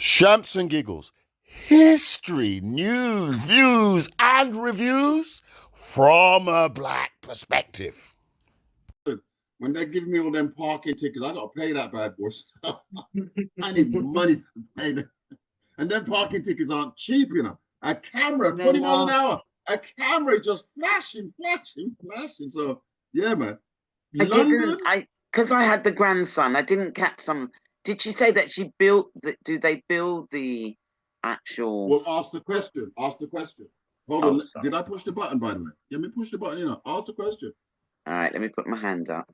Shamps and Giggles. History, news, views, and reviews from a black perspective. When they give me all them parking tickets, I gotta pay that bad boy. I need money to pay them. And then parking tickets aren't cheap, you know. A camera, They're 20 miles an not. hour. A camera is just flashing, flashing, flashing. So yeah, man. I didn't. London. Because I had the grandson. I didn't catch some. Did she say that she built? Do they build the actual? Well, ask the question. Ask the question. Hold Oh, on. sorry. Did I push the button, by the way? Let me push the button, you know. Ask the question. All right, let me put my hand up.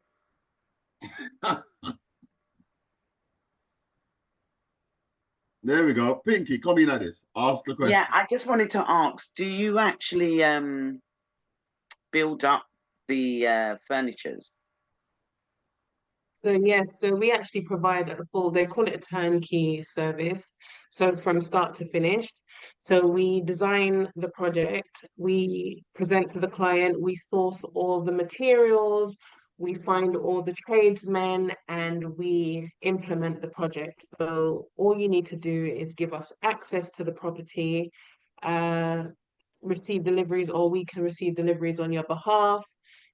There we go. Pinky, come in at this. Ask the Yeah, question. I just wanted to ask: do you actually build up the furnitures? So yes, so we actually provide a full, they call it a turnkey service. So from start to finish. So we design the project, we present to the client, we source all the materials, we find all the tradesmen, and we implement the project. So all you need to do is give us access to the property, uh, receive deliveries, or we can receive deliveries on your behalf,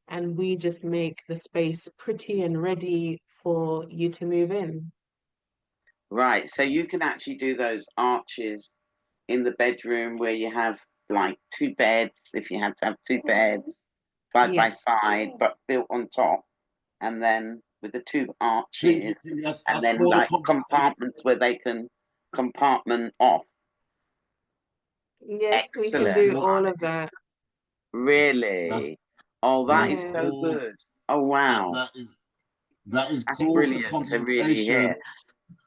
and we just make the space pretty and ready for you to move in. Right, so you can actually do those arches in the bedroom where you have like two beds, if you have to have two beds side by Yeah. side, but built on top, and then with the two arches, Pinky, and that's then called a like conversation. compartments where they can compartment off. Yes, we can That's Excellent. do called all of that. that's Really? Oh, that that is is Yeah. so called good. Oh, that wow. that is That's called a brilliant to really consultation. hear.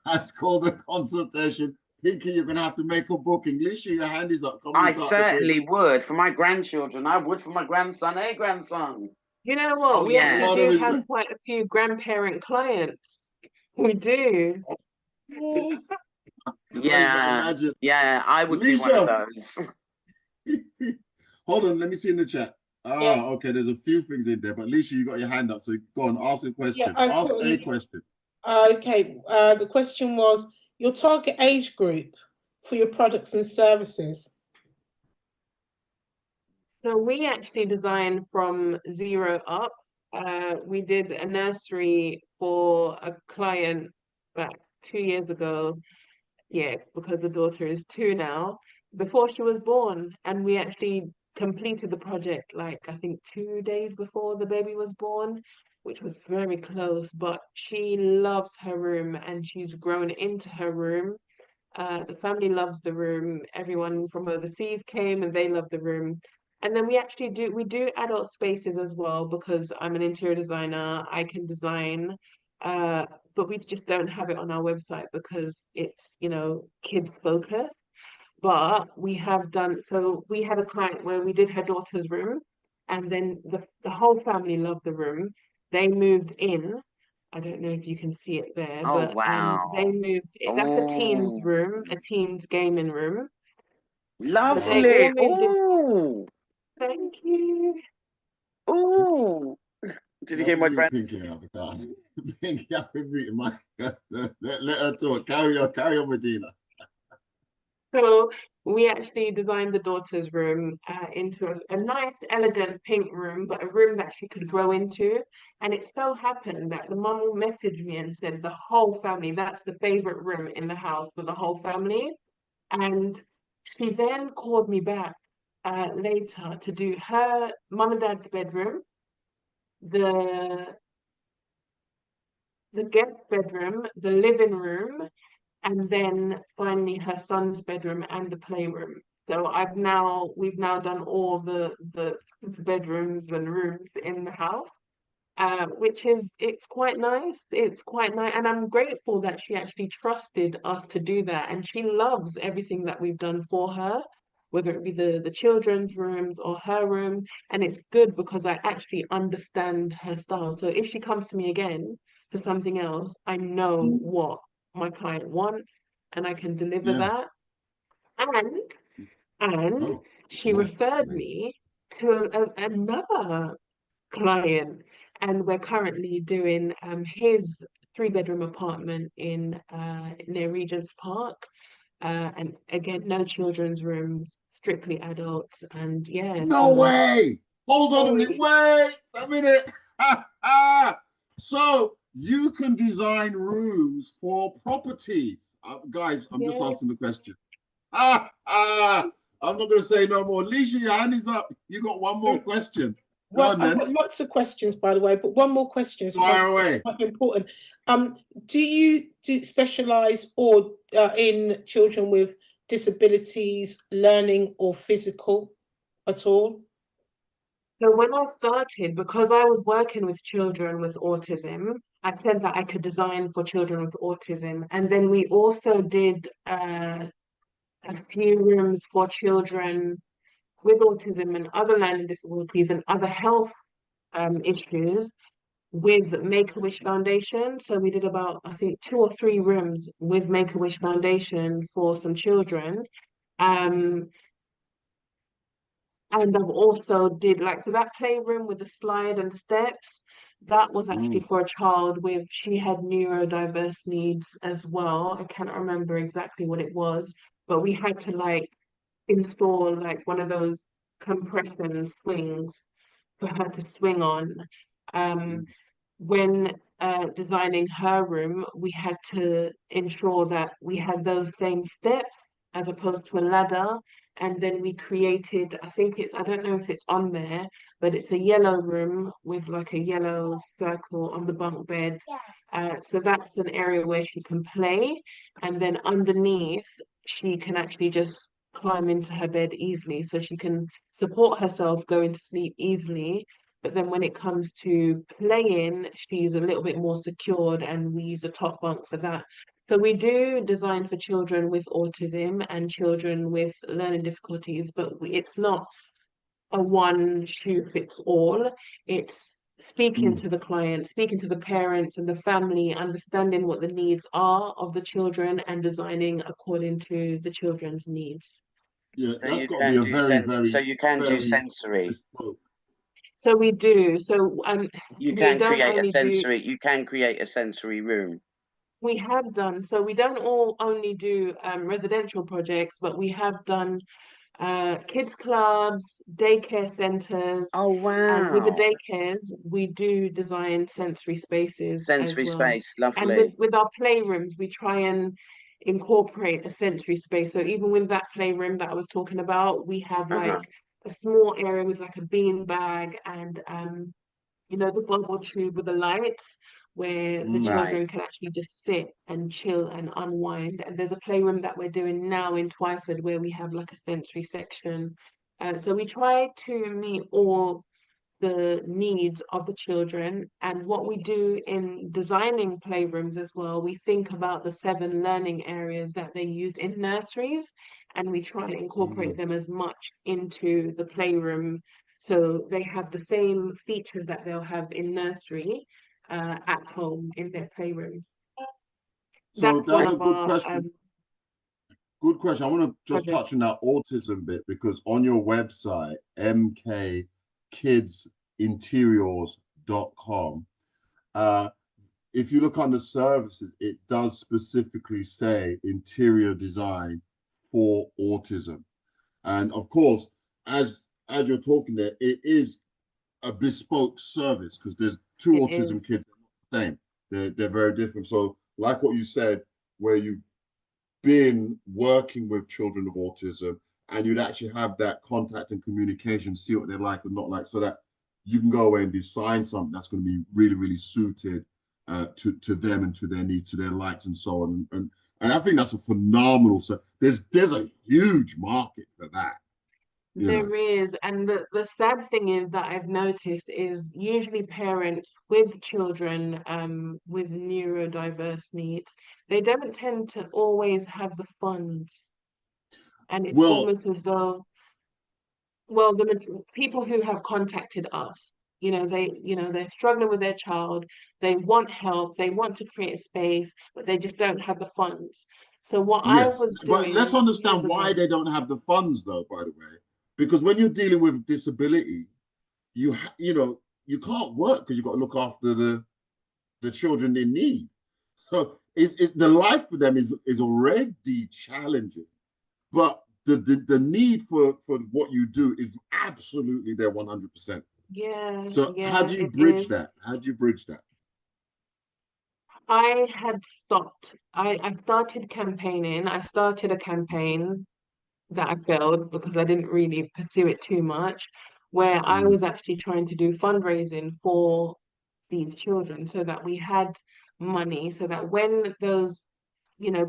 That's called a consultation. Pinky, you're gonna have to make a booking. Lisha, your hand is up. Come on I and talk the thing. certainly would for my grandchildren. I would for my grandson. Hey, grandson. You know what? Oh, We What actually yeah. part of do it? have quite a few grandparent clients. We do. You can't even Yeah. imagine. Yeah, I would be one of Lisha, those. hold on. Let me see in the chat. Yeah, Ah, okay. There's a few things in there, but Lisha, you got your hand up, so go on. Ask a yeah, question. I Ask caught a you. question. Okay, the question was your target age group for your products and services. So we actually designed from zero up. We did a nursery for a client back 2 years ago. Yeah, because the daughter is two now, before she was born. And we actually completed the project like I think 2 days before the baby was born, which was very close. But she loves her room and she's grown into her room. The family loves the room. Everyone from overseas came and they love the room. And then we do adult spaces as well because I'm an interior designer. I can design, uh, but we just don't have it on our website because it's, kids focused. But we have done, so we had a client where we did her daughter's room, and then the whole family loved the room. They moved in. I don't know if you can see it there, Oh, but they wow. moved in. That's a teen's Oh, room, a teen's gaming room. But they all lovely. moved in. Oh, Thank you. oh. Did you Let hear me my mute grand? Pinky now because Pinky, I've been muting my. Let her talk. Carry on, Medina. So we actually designed the daughter's room into a nice, elegant pink room, but a room that she could grow into. And it so happened that the mum messaged me and said the whole family, that's the favorite room in the house for the whole family. And she then called me back later to do her mum and dad's bedroom, the the guest bedroom, the living room, and then finally her son's bedroom and the playroom. So we've now done all the bedrooms and rooms in the house, which is it's quite nice. It's quite nice, and I'm grateful that she actually trusted us to do that, and she loves everything that we've done for her, whether it be the children's rooms or her room. And it's good because I actually understand her style. So if she comes to me again for something else, I know what my client wants and I can deliver Yeah. that. And and Oh, she yeah. referred Amazing. me to another client, and we're currently doing his three-bedroom apartment in near Regent's Park. And again, no children's rooms, strictly adults. And yeah, No so way. Hold on a minute. we, Wait a minute. So you can design rooms for properties. Guys, I'm just yeah. asking the question. I'm not going to say no more. Lisa, your hand is up. You got one more question. Go Well, on I've then. got lots of questions, by the way, but one more question is Fire away. quite important. Do you specialize or in children with disabilities, learning or physical at all? So when I started, because I was working with children with autism, I said that I could design for children with autism. And then we also did a few rooms for children with autism and other learning difficulties and other health issues with Make-A-Wish Foundation. So we did about, I think, 2 or 3 rooms with Make-A-Wish Foundation for some children. Um, and I've also did like, so that playroom with the slide and steps, that was actually Mm, for a child with, she had neurodiverse needs as well. I cannot remember exactly what it was, but we had to like install like one of those compression swings for her to swing on. Um, mm, when designing her room, we had to ensure that we had those same steps as opposed to a ladder. And then we created, I think it's, I don't know if it's on there, but it's a yellow room with like a yellow circle on the bunk bed. So that's an area where she can play. And then underneath, she can actually just climb into her bed easily. So she can support herself going to sleep easily, but then when it comes to playing, she's a little bit more secured, and we use a top bunk for that. So we do design for children with autism and children with learning difficulties, but it's not a one shoe fits all. It's speaking mm. to the client, speaking to the parents and the family, understanding what the needs are of the children and designing according to the children's needs. Yeah, So that's you got to be can a do very, very, very sensory. bespoke. So we do. So You we can don't create a only do sensory. You can create a sensory room. We have done. So we don't all only do residential projects, but we have done kids clubs, daycare centers, Oh and with the wow! daycares, we do design sensory spaces as Sensory well. space, And lovely. with our playrooms, we try and incorporate a sensory space. So even with that playroom that I was talking about, we have like Uh-huh. a small area with like a bean bag and the bubble tube with the lights where the Mm, Right. children can actually just sit and chill and unwind. And there's a playroom that we're doing now in Twyford where we have like a sensory section. So we try to meet all the needs of the children. And what we do in designing playrooms as well, we think about the 7 learning areas that they use in nurseries, and we try and incorporate mm. them as much into the playroom. So they have the same features that they'll have in nursery at home in their playrooms. So That's one that's a of good our question. Good question. I want to just projects. touch on that autism bit because on your website, mkkidsinteriors.com, uh, if you look under services, it does specifically say interior design for autism. And of course, as you're talking there, it is a bespoke service because there's two It autism is. kids the same. They're very different. So, like what you said, where you've been working with children with autism and you'd actually have that contact and communication, see what they like and not like, so that you can go away and design something that's going to be really, really suited to them and to their needs, to their likes and so on. And I think that's a phenomenal. So there's a huge market for that, you know. There is, and the sad thing is that I've noticed is usually parents with children with neurodiverse needs, they don't tend to always have the funds. And it's Well, almost as though, well, people who have contacted us, they're struggling with their child, they want help, they want to create a space, but they just don't have the funds. So what I yes, was but let's doing years understand why ago, they don't have the funds, though. By the way, because when you're dealing with disability, you know you can't work because you've got to look after the children in need. So the life for them is already challenging, but the need for what you do is absolutely there 100%. Yeah, So how yeah, do you it bridge is. that? How do you bridge that? I had stopped. I started campaigning. I started a campaign that I failed because I didn't really pursue it too much, where I Mm, was actually trying to do fundraising for these children so that we had money, so that when those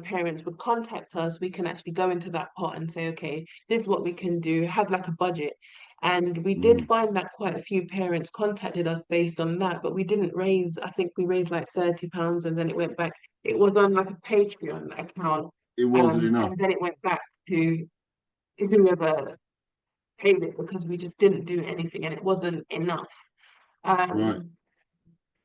parents would contact us, we can actually go into that pot and say, okay, this is what we can do, have like a budget. And we did mm. find that quite a few parents contacted us based on that, but we didn't raise, I think we raised like £30 and then it went back. It was on like a Patreon account. It wasn't enough. And then it went back to whoever paid it because we just didn't do anything and it wasn't enough. Right, Um,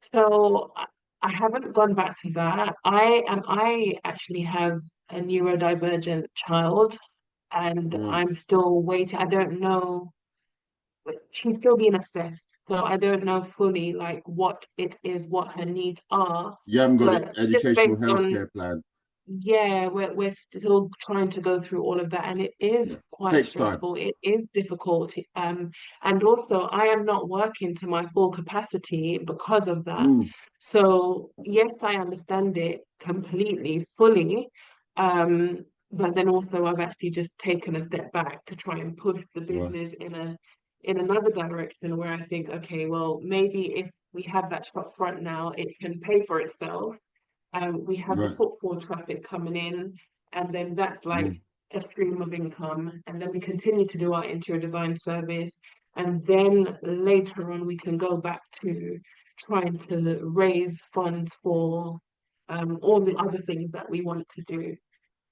so I haven't gone back to that. I actually have a neurodivergent child and right. I'm still waiting. I don't know. She's still being assessed. So I don't know fully like what it is, what her needs are. You haven't got the But just educational based on healthcare plan. yeah, we're still trying to go through all of that, and it is Yeah, quite takes time. stressful. It is difficult. And also I am not working to my full capacity because of that. Mm, So yes, I understand it completely, fully. But then also I've actually just taken a step back to try and push the right, business in another direction where I think, okay, well, maybe if we have that shop front now, it can pay for itself. We have the right. footfall traffic coming in, and then that's like Mm. a stream of income. And then we continue to do our interior design service. And then later on, we can go back to trying to raise funds for all the other things that we want to do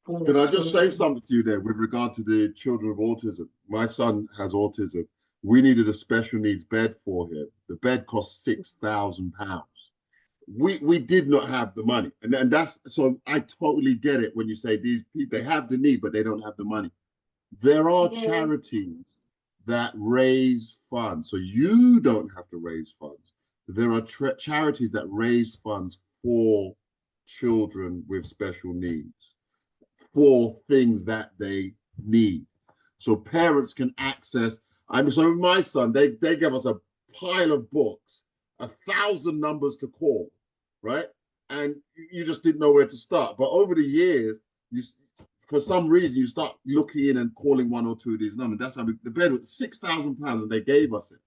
for Can I just say children. something to you there with regard to the children with autism? My son has autism. We needed a special needs bed for him. The bed cost £6,000. We did not have the money, and that's so I totally get it when you say these people they have the need but they don't have the money. There are Yeah. charities that raise funds, so you don't have to raise funds. There are charities that raise funds for children with special needs for things that they need. So parents can access. So with my son, they gave us a pile of books, 1,000 numbers to call, right? And you just didn't know where to start. But over the years, you for some reason you start looking in and calling one or two of these numbers. That's how the bed was £6,000 and they gave us it.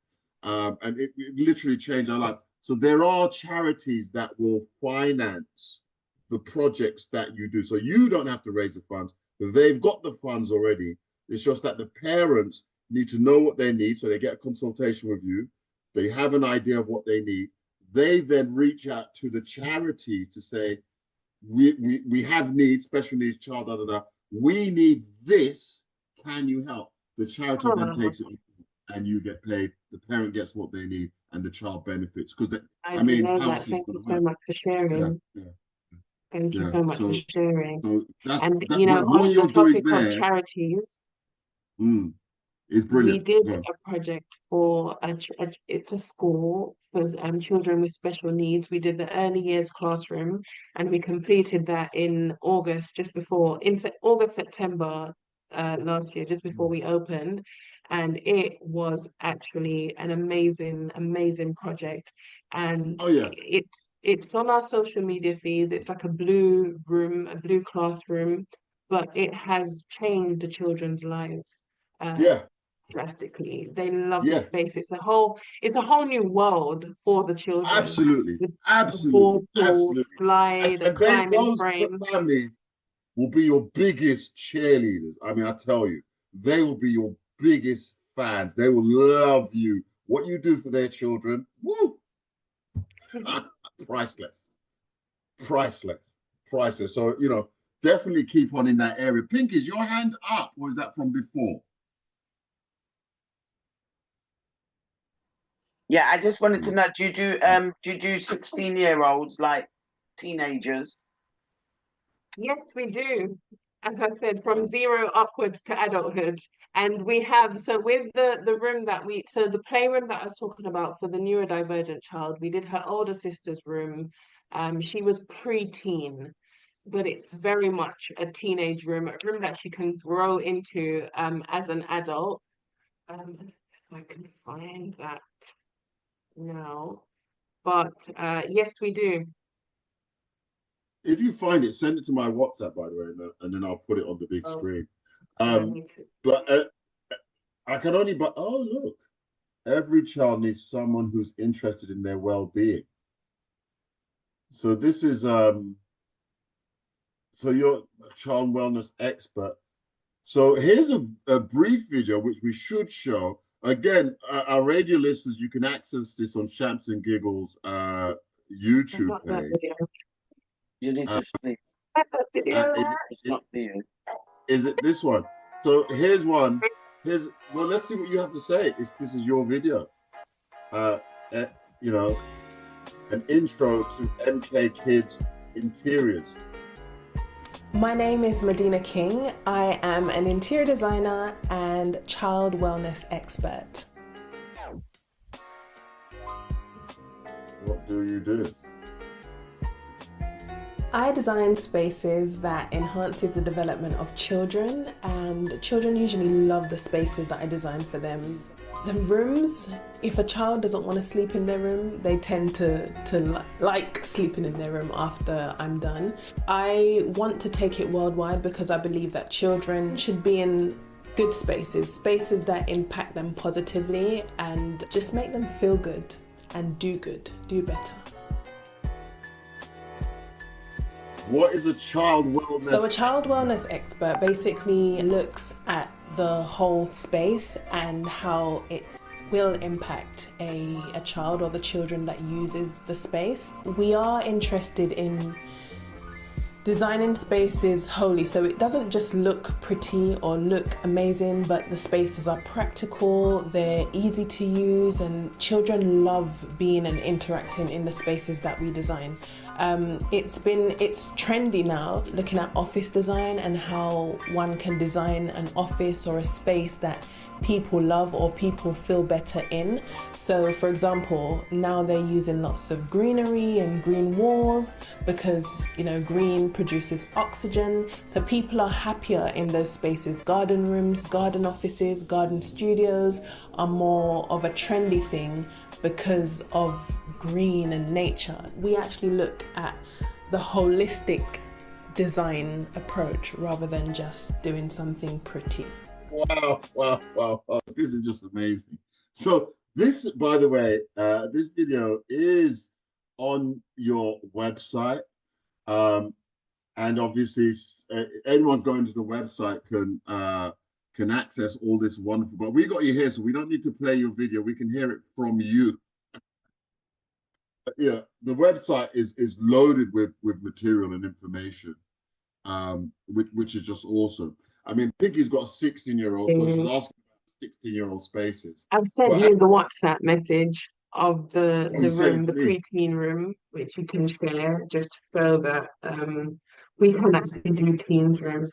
And it literally changed our life. So there are charities that will finance the projects that you do. So you don't have to raise the funds. They've got the funds already. It's just that the parents need to know what they need. So they get a consultation with you. They have an idea of what they need. They then reach out to the charities to say, we have needs, special needs, child, da, da, da. We need this. Can you help? The charity then Oh, takes it and you get paid. The parent gets what they need and the child benefits. Because, I I didn't mean, know that. houses Thank you don't so hurt. much for Yeah, sharing. yeah. Thank you Yeah. so much for So sharing. so that's And that. But what on the you're doing topic of there charities, mm, is we brilliant. did Go. a project for it's a school for children with special needs. We did the early years classroom, and we completed that in August, just before August September last year, just before we opened, and it was actually an amazing project. And Oh yeah, it's on our social media feeds. It's like a blue room, a blue classroom, but it has changed the children's lives. Uh, yeah, drastically. They love the yeah. space. It's a whole new world for the children Absolutely, with a absolutely, ball pool, absolutely. slide, a And they climbing those frame. families will be your biggest cheerleaders. I mean, I tell you, they will be your biggest fans. They will love you. What you do for their children, woo, priceless, priceless, priceless. So definitely keep on in that area. Pink, is your hand up, or is that from before? Yeah, I just wanted to know, do you do 16-year-olds like teenagers? Yes, we do. As I said, from zero upwards to adulthood. And we have, so with the room so the playroom that I was talking about for the neurodivergent child, we did her older sister's room. She was pre-teen. but it's very much a teenage room, a room that she can grow into as an adult. If I can find that now. But yes, we do. If you find it, send it to my WhatsApp, by the way, and then I'll put it on the big Oh, screen. I need to. But I can only, but oh, look, every child needs someone who's interested in their well-being. So this is, so you're a child wellness expert. So here's a brief video, which we should show. Again, our radio listeners, you can access this on Shamps and Giggles YouTube Not that page. video. You need to sleep. Not that video. It's not for you. Is it this one? So here's one. Well, let's see what you have to say. This is your video. You know, an intro to MK Kids interiors. My name is Medina King. I am an interior designer and child wellness expert. What do you do? I design spaces that enhances the development of children, and children usually love the spaces that I design for them. The rooms, if a child doesn't want to sleep in their room, they tend to like sleeping in their room after I'm done. I want to take it worldwide because I believe that children should be in good spaces, spaces that impact them positively and just make them feel good and do better. What is a child wellness? So a child wellness expert basically looks at the whole space and how it will impact a child or the children that uses the space. We are interested in designing spaces wholly, so it doesn't just look pretty or look amazing, but the spaces are practical, they're easy to use, and children love being and interacting in the spaces that we design. It's trendy now, looking at office design and how one can design an office or a space that people love or people feel better in. So for example, now they're using lots of greenery and green walls because, you know, green produces oxygen. So people are happier in those spaces. Garden rooms, garden offices, garden studios are more of a trendy thing because of green and nature. We actually look at the holistic design approach rather than just doing something pretty. Wow. This is just amazing. So this, by the way, this video is on your website. And obviously anyone going to the website can access all this wonderful, but we got you here, so we don't need to play your video. We can hear it from you. But yeah, the website is loaded with material and information, which is just awesome. I mean, Piggy's got a 16-year-old, so she's asking about 16-year-old spaces. I've sent you the WhatsApp message of the room, the me. preteen room, which you can share just to show that we can actually do teens rooms.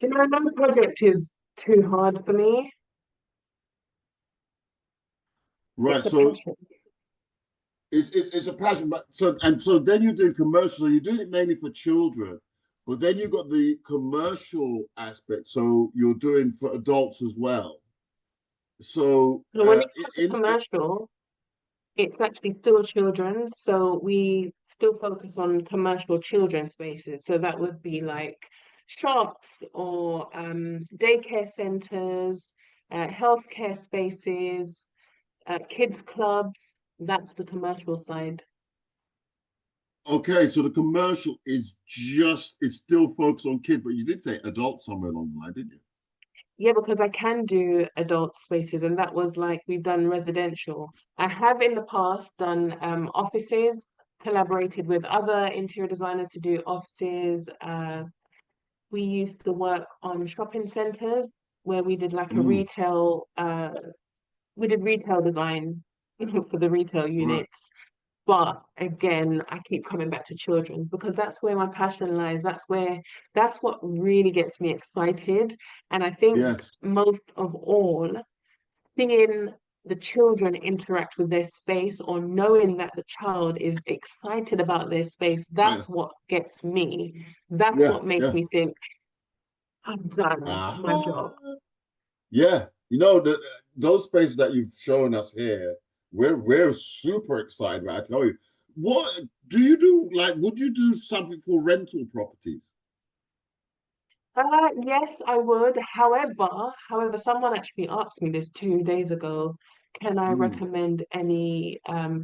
You know, no project is too hard for me. Right, It's a so passion. it's a passion, but so then you're doing commercial, so you're doing it mainly for children, but then you've got the commercial aspect, so you're doing for adults as well. So when it comes to commercial, it's actually still children, so we still focus on commercial children spaces. So that would be like shops or daycare centers, healthcare spaces, kids clubs. That's the commercial side. Okay, so the commercial is still focused on kids, but you did say adults somewhere along the line, didn't you? Yeah, because I can do adult spaces, and that was like we've done residential. I have in the past done offices, collaborated with other interior designers to do offices. We used to work on shopping centers where we did like a retail, we did retail design for the retail units. But again, I keep coming back to children because that's where my passion lies. That's what really gets me excited. And I think Yes. most of all, seeing the children interact with their space, or knowing that the child is excited about their space, that's what gets me. That's Yeah, what makes yeah. me think I've done my job. Yeah, you know, those spaces that you've shown us here, we're super excited about. I tell you, what do you do? Like, would you do something for rental properties? Yes, I would. However, someone actually asked me this 2 days ago. Can I Mm, recommend any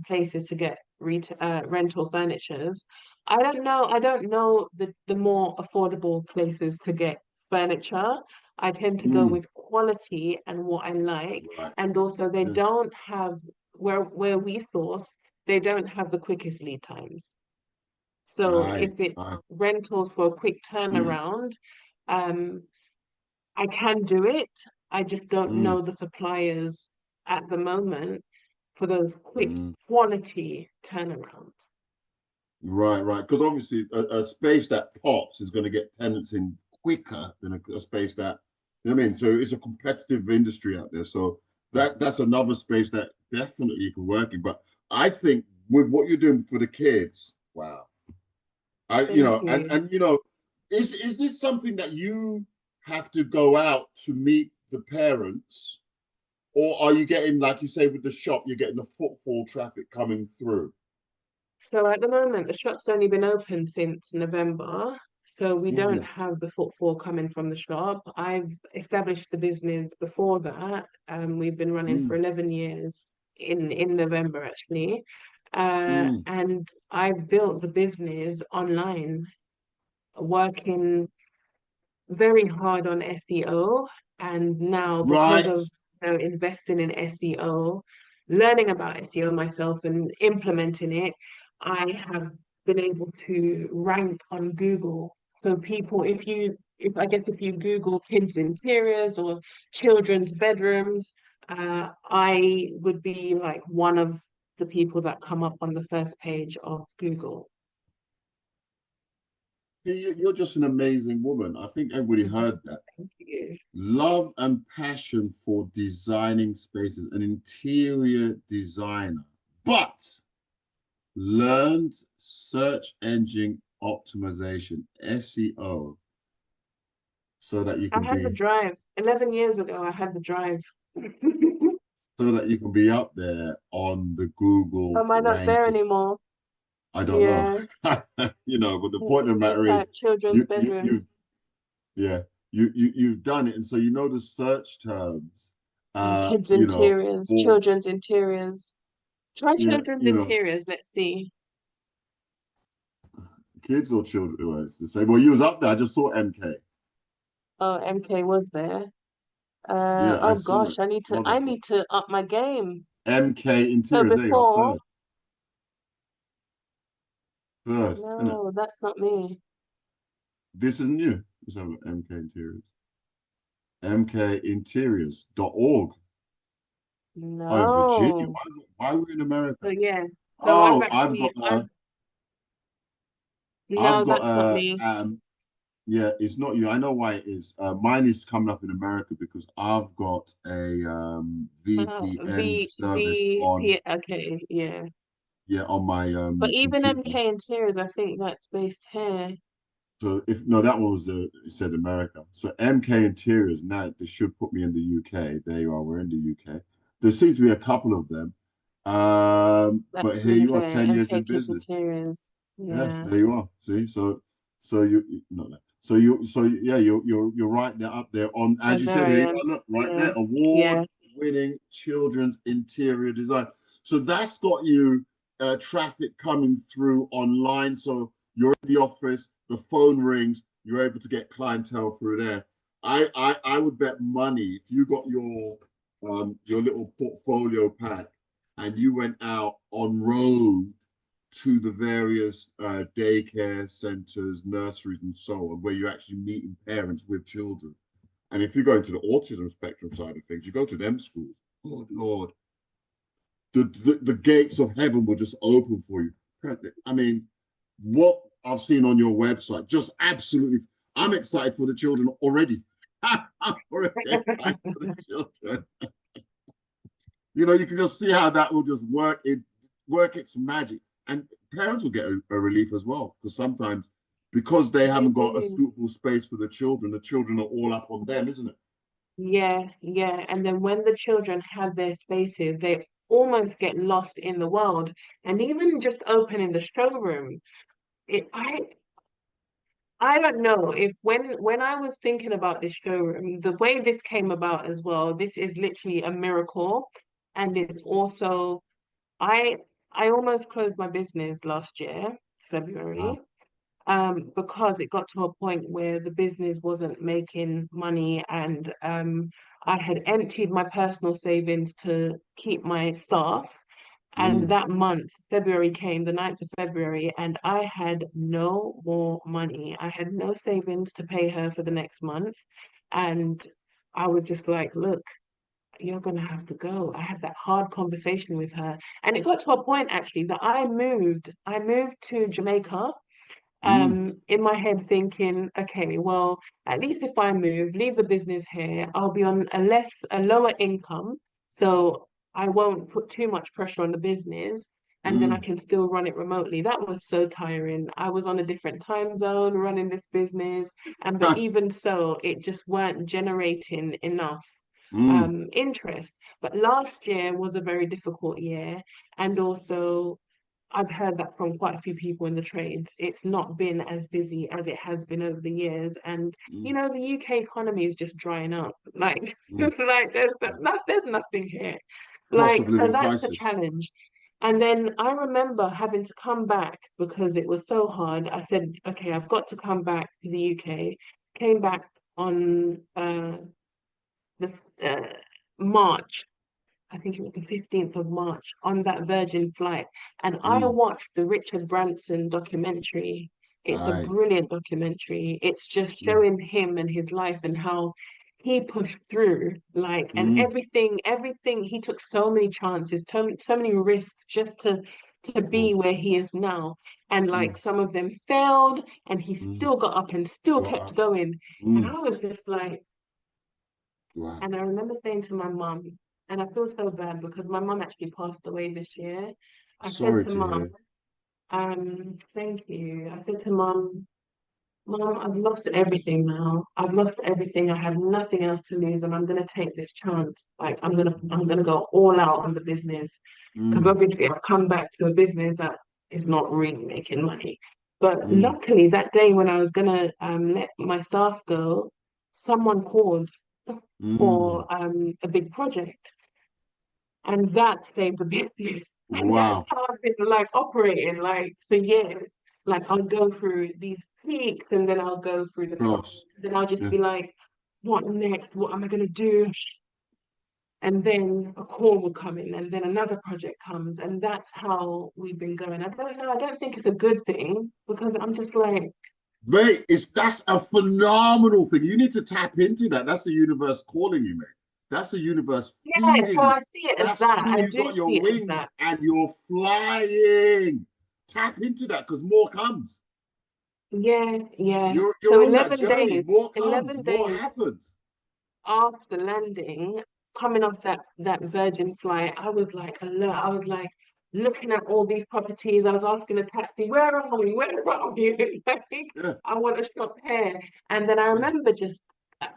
places to get rental furnitures? I don't know. I don't know the more affordable places to get furniture. I tend to go mm, with quality and what I like, right. and also they Yeah. don't have where we source, they don't have the quickest lead times. So I, if it's I, rentals for a quick turnaround, um, I can do it. I just don't mm, know the suppliers at the moment for those quick mm. quality turnarounds. Right, right. Because obviously, a space that pops is going to get tenants in quicker than a space that, you know what I mean? So it's a competitive industry out there. So that's another space that definitely you can work in. But I think with what you're doing for the kids, wow. You Thank know, and you. and you know, is this something that you have to go out to meet the parents, or are you getting, like you say, with the shop, you're getting the footfall traffic coming through? So at the moment, the shop's only been open since November, so we don't Mm, have the footfall coming from the shop. I've established the business before that. We've been running for mm, 11 years in November actually. mm. And I've built the business online, working very hard on SEO. And now, because Right. of investing in SEO, learning about SEO myself and implementing it, I have been able to rank on Google. So people, if you Google kids interiors or children's bedrooms, I would be like one of the people that come up on the first page of Google. See, you're just an amazing woman. I think everybody heard that. Thank you. Love and passion for designing spaces, an interior designer, but learned search engine optimization, SEO, so that you I can had the be drive. 11 years ago, I had the drive. so that you can be up there on the Google Am I not there ranking. anymore? I don't know. Yeah. You know, but the point of If the you matter is type children's you've bedrooms yeah, you've done it, and so you know the search terms, and kids' you know, interiors, for children's interiors. Try yeah, children's you know, interiors. Let's see. kids or children. Well, it's the same. Well, you was up there. I just saw MK. Oh, MK was there. Yeah, I Oh saw gosh, it. Mother I God. need to up my game. MK So Interiors. There you are, before, isn't it? no, that's not me. This isn't you. Let's have MK Interiors. MKinteriors.org. Oh, in Virginia. No. Why are we in America? So yeah. So Oh, I've no, got that's not me. yeah, it's not you. I know why it is. Mine is coming up in America because I've got a VPN service on, Okay, yeah. yeah, on my But even computer. MK Interiors, I think that's based here. So if no, that one was it said America. So MK Interiors, now they should put me in the UK. There you are, we're in the UK. There seems to be a couple of them. But That's here me you are, there, 10 years MK in Kids business. Interiors. Yeah, Yeah, there you are. See, so not that. So yeah, you're right there up there on, so as you there said, I here you am. are, look, right Yeah, there, yeah. award-winning children's interior design. So that's got you traffic coming through online. So you're in the office, the phone rings, you're able to get clientele through there. I would bet money if you got your little portfolio pack and you went out on road to the various daycare centers, nurseries, and so on, where you're actually meeting parents with children. And if you go into the autism spectrum side of things, you go to them schools. Good Lord, the gates of heaven will just open for you. I mean, what I've seen on your website, just absolutely. I'm excited for the children already. I'm already excited for the children. You know, you can just see how that will just work its magic. And parents will get a relief as well, because sometimes because they They haven't got a do. suitable space for the children are all up on them, isn't it? Yeah, yeah. And then when the children have their spaces, they almost get lost in the world. And even just opening the showroom, it, I don't know if when I was thinking about this showroom, the way this came about as well, this is literally a miracle. And it's also I I almost closed my business last year, February, Wow. because it got to a point where the business wasn't making money and I had emptied my personal savings to keep my staff. And Mm. that month, February came, the 9th of February, and I had no more money. I had no savings to pay her for the next month. And I was just like, look, you're gonna have to go. I had that hard conversation with her. And it got to a point actually that I moved to Jamaica Mm. in my head thinking, okay, well, at least if I move, leave the business here, I'll be on a lower income, so I won't put too much pressure on the business, and then I Mm. can still run it remotely. That was so tiring. I was on a different time zone running this business, and but even so, it just weren't generating enough Mm. interest. But last year was a very difficult year, and also I've heard that from quite a few people in the trades. It's not been as busy as it has been over the years. And, Mm. you know, the UK economy is just drying up. Like, Mm. it's like there's nothing here. Cost Like, of so living that's the crisis. challenge. And then I remember having to come back because it was so hard. I said, okay, I've got to come back to the UK. Came back on the March, I think it was the 15th of March, on that Virgin flight. And I Mm. watched the Richard Branson documentary. It's a Aye. brilliant documentary. It's just Mm. showing him and his life and how he pushed through, like, and Mm. everything, he took so many chances, so many risks just to be Oh. where he is now. And like Mm. some of them failed, and he Mm. still got up and still Got kept up. going. And Mm. I was just like, Wow. and I remember saying to my mum, and I feel so bad because my mum actually passed away this year. I said Sorry to to mum, hear. thank you. I said to mum, Mum, I've lost everything now. I've lost everything. I have nothing else to lose, and I'm gonna take this chance. Like I'm gonna go all out on the business. Because Mm. obviously I've come back to a business that is not really making money. But Mm. luckily that day when I was gonna let my staff go, someone called Mm. for a big project, and that saved the business. And that's Wow. how I've been like operating like for years. Like I'll go through these peaks and then I'll go through the troughs. Cross. Then I'll just Yeah. be like, what next? What am I gonna do? And then a call will come in, and then another project comes, and that's how we've been going. I don't know. I don't think it's a good thing because I'm just like, Mate, that's a phenomenal thing. You need to tap into that. That's the universe calling you, mate. That's the universe yeah. So feeding you. I see it as That's that. cool. I You do got your see it as wings that. and you're flying. Tap into that because more comes. Yeah, yeah. You're So on that journey. More comes. 11 More days happens. after landing, coming off that Virgin flight, I was like alert. I was like looking at all these properties. I was asking the taxi, "Where are we? Where are we?" Like, Yeah. I want to shop here. And then I Yeah. remember just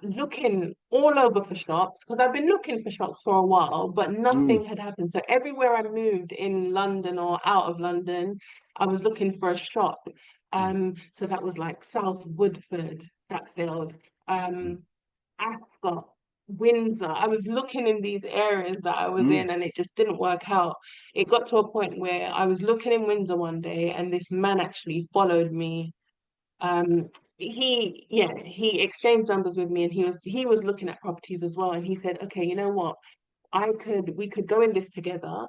looking all over for shops because I've been looking for shops for a while, but Mm. nothing had happened. So everywhere I moved in London or out of London, I was looking for a shop. Mm. So that was like South Woodford, that field. Mm. Ascot, Windsor. I was looking in these areas that I was Mm. in and it just didn't work out. It got to a point where I was looking in Windsor one day and this man actually followed me. Um, he exchanged numbers with me and he was looking at properties as well. And he said, okay, you know what? We could go in this together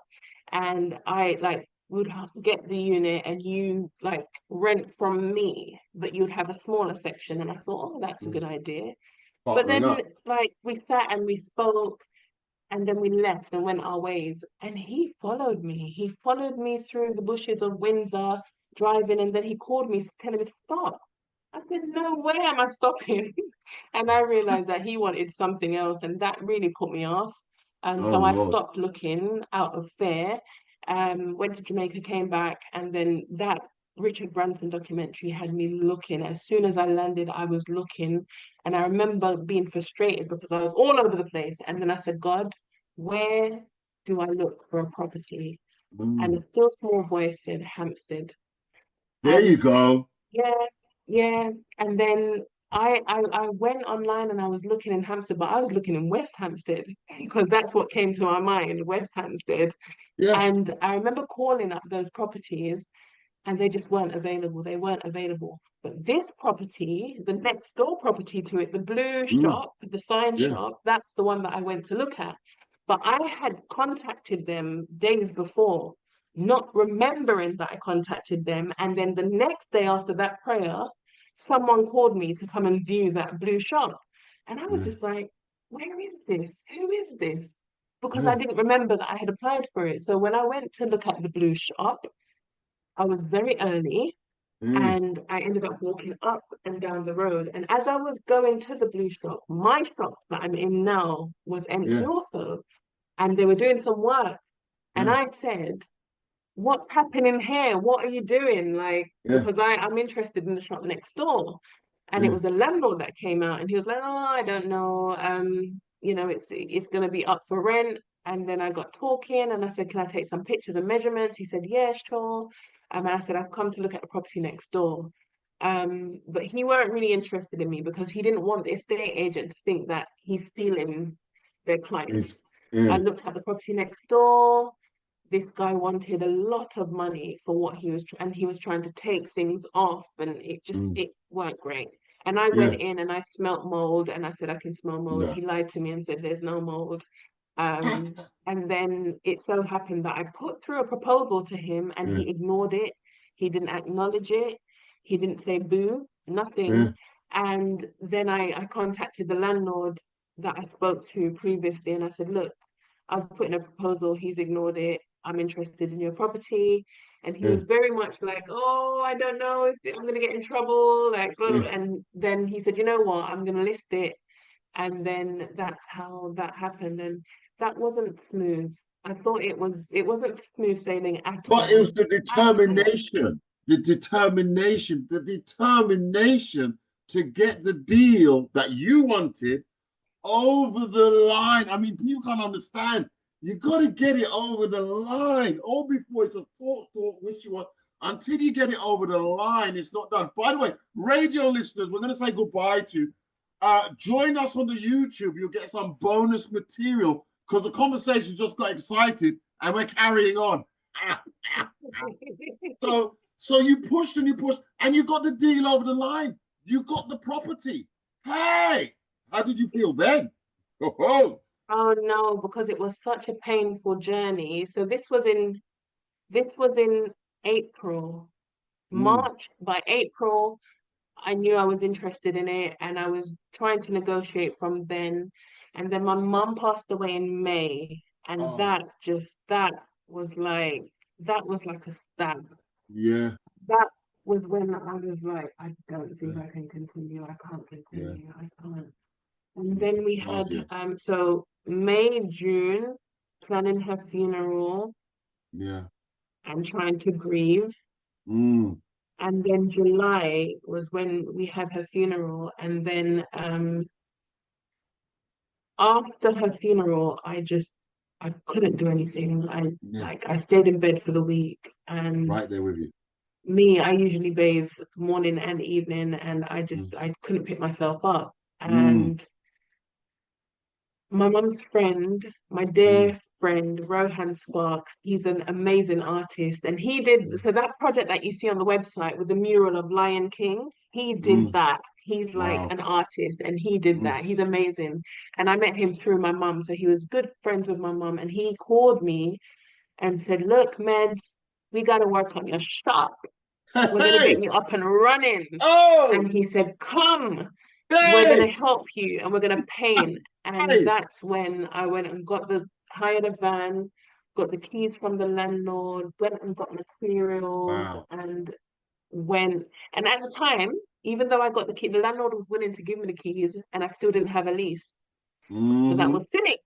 and I like would get the unit and you like rent from me, but you'd have a smaller section. And I thought, oh, that's a Mm. good idea. But Partnering then, up. like, we sat and we spoke, and then we left and went our ways. And he followed me. He followed me through the bushes of Windsor, driving, and then he called me, telling me to stop. I said, no way am I stopping. And I realized that he wanted something else, and that really put me off. Oh So I Lord. stopped looking out of fear. Went to Jamaica, came back, and then that Richard Branson documentary had me looking. As soon as I landed, I was looking, and I remember being frustrated because I was all over the place. And then I said, God, where do I look for a property? And a Mm. still small voice said Hampstead. There you And go. yeah, yeah. And then I went online and I was looking in Hampstead, but I was looking in West Hampstead because that's what came to my mind, West Hampstead. Yeah. And I remember calling up those properties and they just weren't available. They weren't available. But this property, the next door property to it, the blue Mm. shop, the sign Yeah. shop, that's the one that I went to look at. But I had contacted them days before, not remembering that I contacted them. And then the next day after that prayer, someone called me to come and view that blue shop. And I was Yeah. just like, where is this? Who is this? Because I Yeah. didn't remember that I had applied for it. So when I went to look at the blue shop, I was very early Mm. and I ended up walking up and down the road. And as I was going to the blue shop, my shop that I'm in now was empty Yeah. also. And they were doing some work. And Yeah. I said, what's happening here? What are you doing? Like, Yeah. because I'm interested in the shop next door. And it Yeah. was the landlord that came out and he was like, oh, I don't know. It's gonna be up for rent. And then I got talking and I said, can I take some pictures and measurements? He said, yeah, sure. And I said, I've come to look at the property next door. But he weren't really interested in me because he didn't want the estate agent to think that he's stealing their It's, clients. I yeah. looked at the property next door. This guy wanted a lot of money for what he was and he was trying to take things off and Mm. it weren't great. And I went Yeah. in and I smelt mold and I said I can smell mold. No. He lied to me and said there's no mold. And then it so happened that I put through a proposal to him and Yeah. he ignored it. He didn't acknowledge it. He didn't say boo, Yeah. nothing. And then I contacted the landlord that I spoke to previously and I said, look, I've put in a proposal, he's ignored it. I'm interested in your property. And he Yeah. was very much like, oh, I don't know if I'm going to get in trouble. Like, blah, blah, Yeah. blah. And then he said, you know what, I'm going to list it. And then that's how that happened. And that wasn't smooth. I thought it wasn't smooth sailing at But it was all. the At all. determination to get the deal that you wanted over the line. I mean, people can't understand. You got to get it over the line. All before it's a thought, wish you want. Until you get it over the line, it's not done. By the way, radio listeners, we're going to say goodbye to. Join us on the YouTube. You'll get some bonus material because the conversation just got excited and we're carrying on. So you pushed and you pushed and you got the deal over the line. You got the property. Hey, how did you feel then? Oh, Oh no, because it was such a painful journey. So this was in April. mm, March, by April, I knew I was interested in it and I was trying to negotiate from then. And then my mum passed away in May. And oh, that was like, that was like a stab. yeah, That was when I was like, I don't think yeah, I can continue. I can't yeah. continue. I can't. And then we God, had, yeah, so May, June, planning her funeral yeah. and trying to grieve. Mm, And then July was when we had her funeral. And then after her funeral, I couldn't do anything. yeah, I stayed in bed for the week. And right there with you. me, I usually bathe morning and evening, and Mm, I couldn't pick myself up. mm, And my mum's friend, my mm, dear friend, Rohan Sparks, he's an amazing artist. And he did, mm, so that project that you see on the website with the mural of Lion King, he did mm. that. He's like Wow. an artist and he did Mm, that. He's amazing. And I met him through my mum. So he was good friends with my mum. And he called me and said, look, Meds, we got to work on your shop. We're going to hey, get you up and running. oh, And he said, come, we're going to hey, help you and we're going to paint. And hey. that's when I went and hired a van, got the keys from the landlord, went and got materials Wow. and went. And at the time, even though I got the key, the landlord was willing to give me the keys and I still didn't have a lease. So that Mm-hmm. was silly.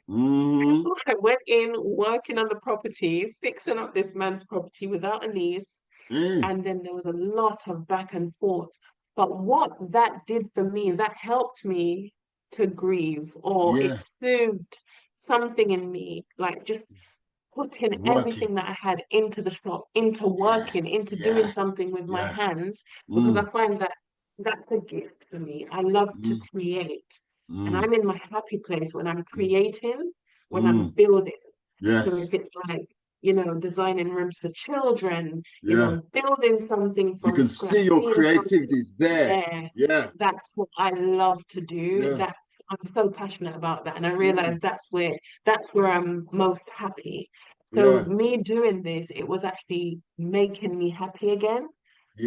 Mm-hmm. I went in working on the property, fixing up this man's property without a lease, Mm. and then there was a lot of back and forth. But what that did for me, that helped me to grieve, or it Yeah. soothed something in me, like just putting Working. everything that I had into the shop, into Yeah. working, into doing Yeah. something with my Yeah. hands, because I Mm. find that that's a gift for me. I love to Mm. create, and Mm. I'm in my happy place when I'm Mm. creating, when I'm Mm. building. So if Yes. it's like, designing rooms for children, Yeah. building something You from can see scratch, your seeing something creativity is there. there, Yeah. that's what I love to do. Yeah. That I'm so passionate about that. And I Mm. realize that's where I'm most happy. So Yeah. me doing this, it was actually making me happy again.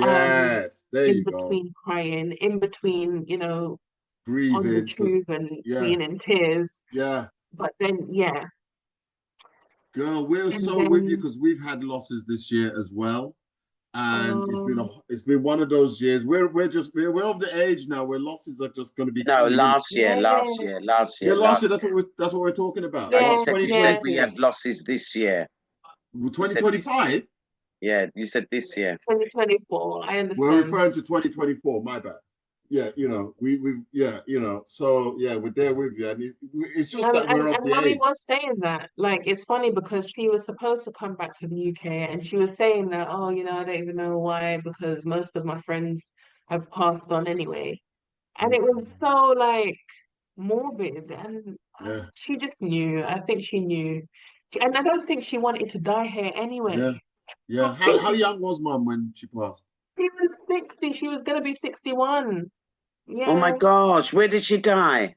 Um, Yes. There in you go. between crying, in between, on the Grieving. Because, tube and yeah. being in tears. Yeah. But then, yeah. Girl, we're And so with you then, because we've had losses this year as well. And um, it's been one of those years. We're of the age now where losses are just going to be No, coming in. last year, yeah, last year, last Yeah, year, last last year year. that's what we're talking about. And yeah, What you said yeah. we 2024? had losses this year. You said this year. 2025? Yeah, you said this year. 2024, I We're understand. referring to 2024, my bad. Yeah, we've yeah, so yeah, we're there with you. And it's just And, that and we're of and the Mummy age. was saying that. Like, it's funny because she was supposed to come back to the UK and she was saying that, oh, I don't even know why, because most of my friends have passed on anyway. And it was Mm. so like morbid, and Yeah, she just knew. I think she knew. And I don't think she wanted to die here yeah, anyway. yeah. How young was mum when she passed? She was 60. She was gonna be 61. Oh my Yeah, gosh, where did she die?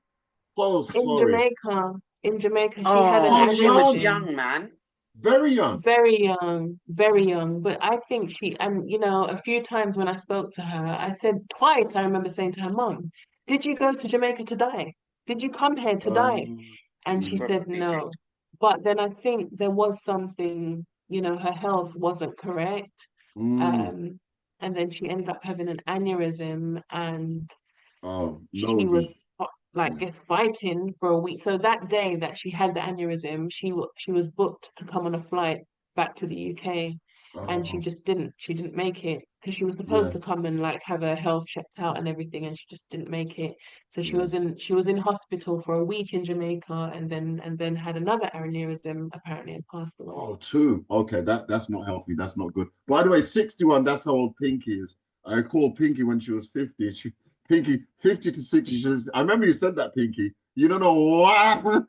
So in sorry. Jamaica. In Jamaica, she had an Oh, So she was young, aneurysm. young, man. very young. Very young, very young. But I think and a few times when I spoke to her, I said twice, I remember saying to her, Mom, did you go to Jamaica to die? Did you come here to die? And she Mm, said Probably did. no. But then I think there was something, her health wasn't correct. mm. Um, and then she ended up having an aneurysm, and Oh, she no, was yeah. like guess fighting for a week. So that day that she had the aneurysm, she was booked to come on a flight back to the UK, and she Oh, just didn't. She didn't make it because she was supposed yeah, to come and like have her health checked out and everything, and she just didn't make it. So yeah. she was in hospital for a week in Jamaica, and then had another aneurysm apparently and passed away. Oh, two. Okay, that's not healthy. That's not good. By the way, 61, that's how old Pinky is. I called Pinky when she was 50. Pinky, 50 to 60. She says, I remember you said that, Pinky. You don't know what happened.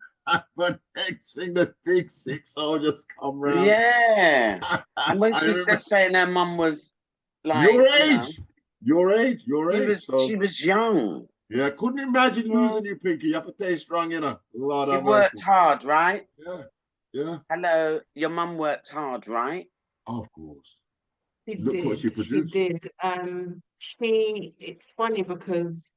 But next thing, the big 6-0 just come round. Yeah. And when I she said remember saying her mum was like, your age, your she age. was she So, was young. yeah, couldn't imagine Yeah. losing you, Pinky. You have to stay strong, Lord She have mercy. worked hard, right? Yeah, yeah, Hello, your mum worked hard, right? of course. She Look what she did. She produced. did. It's funny because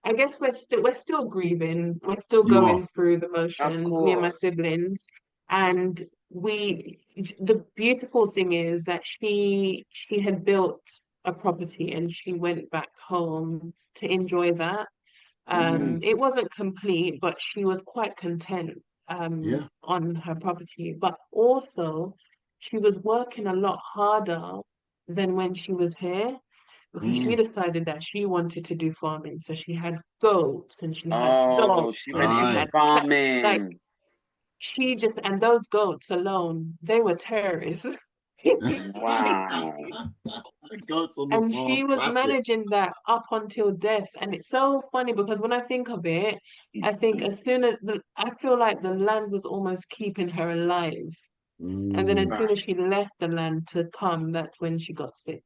I guess we're still grieving. We're still You are. going through the Of motions, me and my course. siblings. And the beautiful thing is that she had built a property and she went back home to enjoy that. Mm. It wasn't complete, but she was quite content Yeah. on her property. But also, she was working a lot harder than when she was here because she Mm. decided that she wanted to do farming. So she had goats and she had Oh, dogs she and went she into Aye. had like farming. and those goats alone, they were terrorists. Wow. Goats on the And farm. she was Classic. managing that up until death. And it's so funny because when I think of it, I think as soon as I feel like the land was almost keeping her alive. And then as Mm. soon Right. as she left the land to come, that's when she got sick.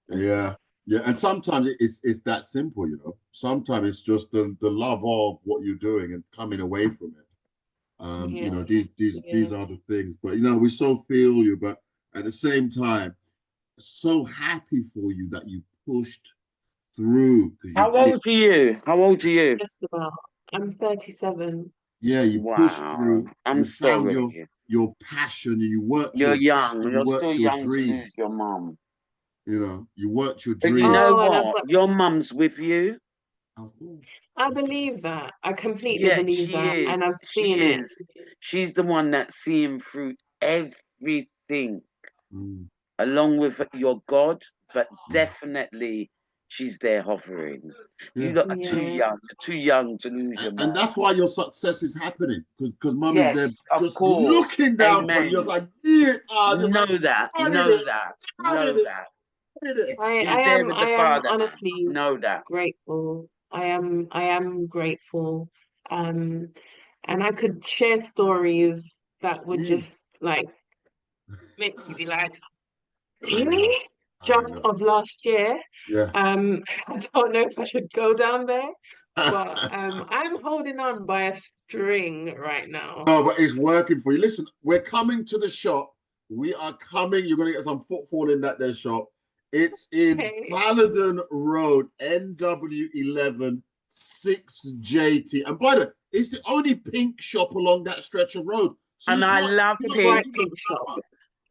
Yeah. Yeah. And sometimes it's that simple. Sometimes it's just the love of what you're doing and coming away from it. Yeah, These yeah. are the things. But we so feel you, but at the same time, so happy for you that you pushed through because you How did. old are you? How old are you? Just about. I'm 37. Yeah, you pushed Wow. through, I'm you found sorry. your passion and you worked You're your passion, young. you You're still worked your young to dream, lose your mum. you worked your But you dream. know Oh, and I've what? got Your mum's with you. Of course. I believe that. I completely Yeah, believe she that, and is. I've She seen it. is. She's the one that's seeing through everything, Mm. along with your God, but Mm. definitely she's there hovering. You Yeah. lot are too Yeah. young. You're too young to lose your And mind. that's why your success is happening, because mum is there Yes, of just course. looking down for you. Amen. Just like, yeah, just Know like, that. I did Know it. that. I did Know it. that. I did it. He's there with I the am Father. honestly Know that. grateful. I am grateful. Um, and I could share stories that would Mm. just like make you be like, I know. really? I Just know. of last year. Yeah. I don't know if I should go down there, but I'm holding on by a string right now. No, but it's working for you. Listen, we're coming to the shop. We are coming. You're going to get some footfall in that there shop. It's in Okay. Paladin Road, NW11 6JT. And by the way, it's the only pink shop along that stretch of road. So And you I can't, love you're not Bright pink. thinking pink of shop. summer.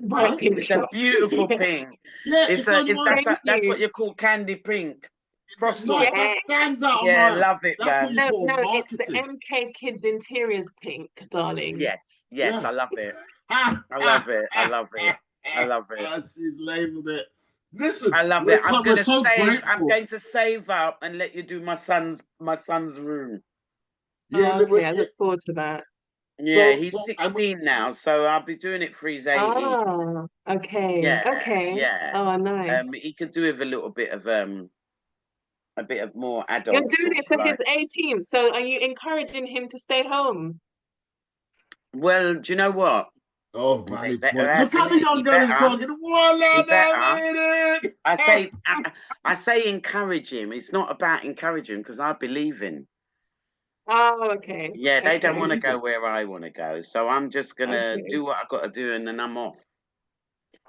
Bright Huh? pink It's a shop. beautiful Yeah. pink. Yeah, It's it's the a only it's one. that's Thank what you. you call candy pink. No, Frostal. that Yeah. stands out a Yeah, mile. love it, That's what man. you No, call no, it's the marketing. MK Kids Interiors pink, darling. Yes, yes, Yeah. I love it. Ah, I ah, love it. I ah, love it. ah, I ah, love it. ah, she's labeled it. Listen, I love it. we're so I'm grateful. going to save up and let you do my son's room. Yeah, Oh, okay, I look forward to that. Yeah, so he's and 16 now, so I'll be doing it for his 18. Ah, okay, Yeah, okay. yeah. Oh, nice. He could do with a bit of more You're adult doing sort it of for his like. 18th, so are you encouraging him to stay home? Well, do you know what? oh, They valid better, point. Look how hasn't the it? young He girl is better. talking. Well, He I better. made it. I say encourage him. It's not about encouraging because I believe in. Oh, okay, Yeah, they don't want to okay, go where I want to go, so I'm just gonna okay. do what I got to do, and then I'm off.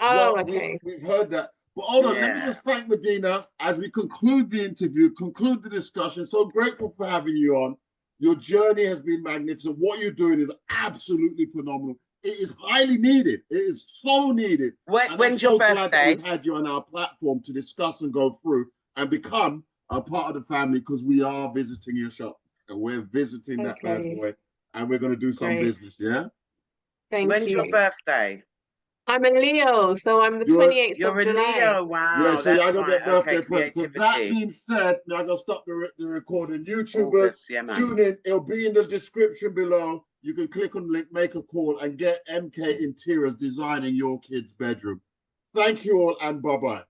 Oh, Well, okay. we've heard that. But hold on, let me Yeah. just thank Medina as we conclude the interview, conclude the discussion. So grateful for having you on. Your journey has been magnificent. What you're doing is absolutely phenomenal. It is highly needed. It is so needed. And I'm When's your so glad that birthday? we've had you on our platform to discuss and go through and become a part of the family because we are visiting your shop and we're visiting that bad Okay, boy and we're going to do some great. business. Yeah. Thank When's your you. birthday? I'm a Leo, so I'm the You're 28th You're of a July. Leo. Yeah, Wow, so I that's don't right. get Okay, birthday presents. So that creativity. being said, now I'm gonna stop the recording. YouTubers, August, yeah, man. tune in. It'll be in the description below. You can click on the link, make a call, and get MK Interiors designing your kid's bedroom. Thank you all, and bye bye.